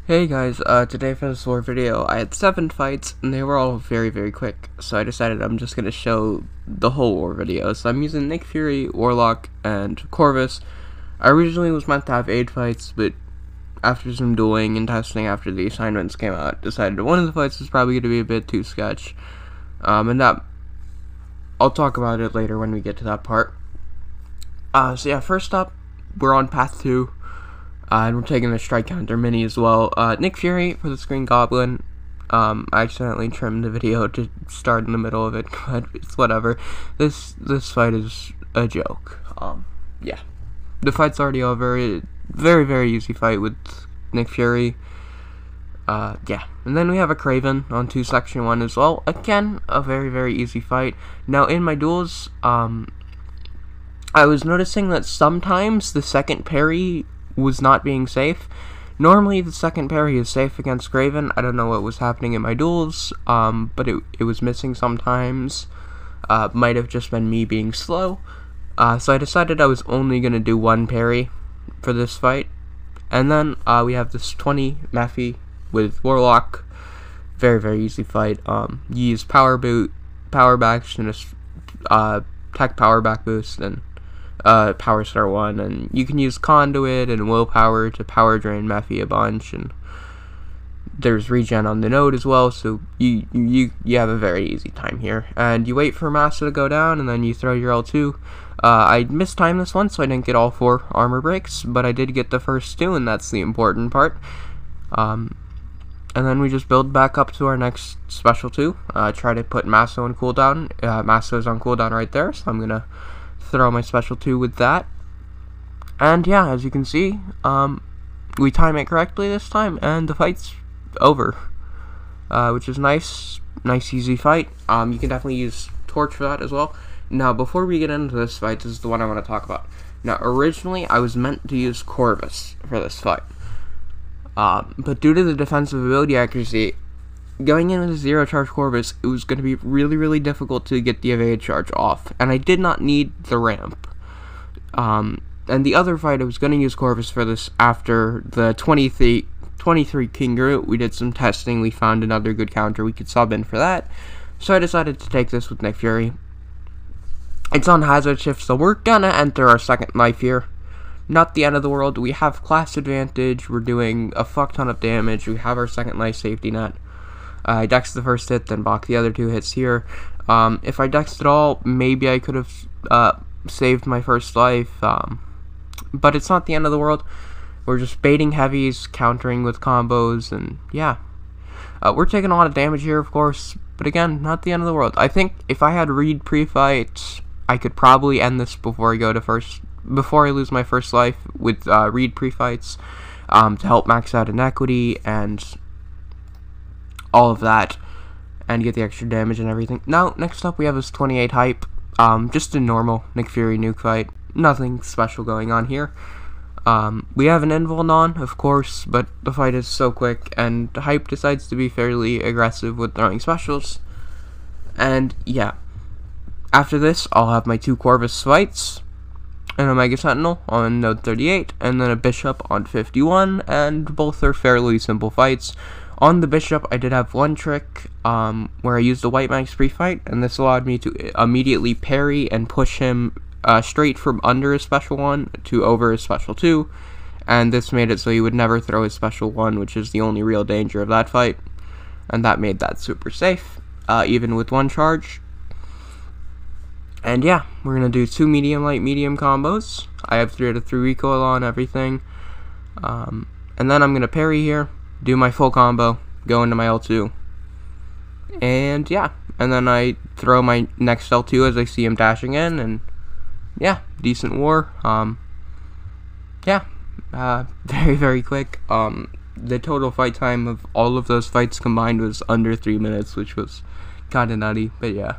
Hey guys, today for this war video, I had 7 fights, and they were all very quick, so I decided I'm just gonna show the whole war video. So I'm using Nick Fury, Warlock, and Corvus. I originally was meant to have 8 fights, but after some dueling and testing after the assignments came out, decided one of the fights was probably gonna be a bit too sketch. And that, I'll talk about it later when we get to that part. So yeah, first up, we're on path 2. And we're taking the strike counter mini as well. Nick Fury for the screen Goblin. I accidentally trimmed the video to start in the middle of it, but it's whatever. This fight is a joke. Yeah. The fight's already over. Very easy fight with Nick Fury. Yeah. And then we have a Kraven on 2 section 1 as well. Again, a very easy fight. Now in my duels, I was noticing that sometimes the second parry was not being safe. Normally the second parry is safe against Kraven. I don't know what was happening in my duels, but it was missing sometimes. Might have just been me being slow. So I decided I was only going to do 1 parry for this fight. And then we have this 20 Mephy with Warlock. Very easy fight. You use power backs, and tech power back boost, and power star 1, and you can use conduit and willpower to power drain Mephy a bunch, and there's regen on the node as well, so you have a very easy time here. And you wait for Massa to go down, and then you throw your L2. I mistimed this one, so I didn't get all 4 armor breaks, but I did get the first 2, and that's the important part. And then we just build back up to our next special 2. Try to put Massa on cooldown. Massa is on cooldown right there, so I'm gonna throw my special 2 with that. And yeah, as you can see, we time it correctly this time, and the fight's over, which is nice easy fight. You can definitely use torch for that as well. Now before we get into this fight, this is the one I want to talk about. Now originally I was meant to use Corvus for this fight, but due to the defensive ability accuracy, going in with a 0 charge Corvus, it was going to be really difficult to get the evade charge off, and I did not need the ramp. And the other fight, I was going to use Corvus for this after the 23 King Groot. We did some testing, we found another good counter we could sub in for that, so I decided to take this with Nick Fury. It's on hazard shift, so we're gonna enter our second knife here. Not the end of the world, we have class advantage, we're doing a fuck ton of damage, we have our second life safety net. I dexed the first hit, then blocked the other 2 hits here. If I dexed it all, maybe I could have saved my first life, but it's not the end of the world. We're just baiting heavies, countering with combos, and yeah. We're taking a lot of damage here, of course, but again, not the end of the world. I think if I had read pre-fight, I could probably end this before I lose my first life with read pre-fights, to help max out inequity and all of that, and get the extra damage and everything. Now, next up we have this 28 hype, just a normal Nick Fury nuke fight, nothing special going on here. We have an invuln on, of course, but the fight is so quick, and hype decides to be fairly aggressive with throwing specials. And yeah, after this I'll have my 2 Corvus fights, an Omega Sentinel on node 38, and then a Bishop on 51, and both are fairly simple fights. On the Bishop, I did have 1 trick where I used the White Max pre-fight, and this allowed me to immediately parry and push him straight from under his special 1 to over his special 2, and this made it so he would never throw his special 1, which is the only real danger of that fight, and that made that super safe, even with 1 charge. And yeah, we're going to do 2 medium, light, medium combos. I have 3 out of 3 recoil on everything, and then I'm going to parry here, do my full combo, go into my L2, and yeah, and then I throw my next L2 as I see him dashing in, and yeah, decent war. Yeah, very quick. The total fight time of all of those fights combined was under 3 minutes, which was kinda nutty, but yeah.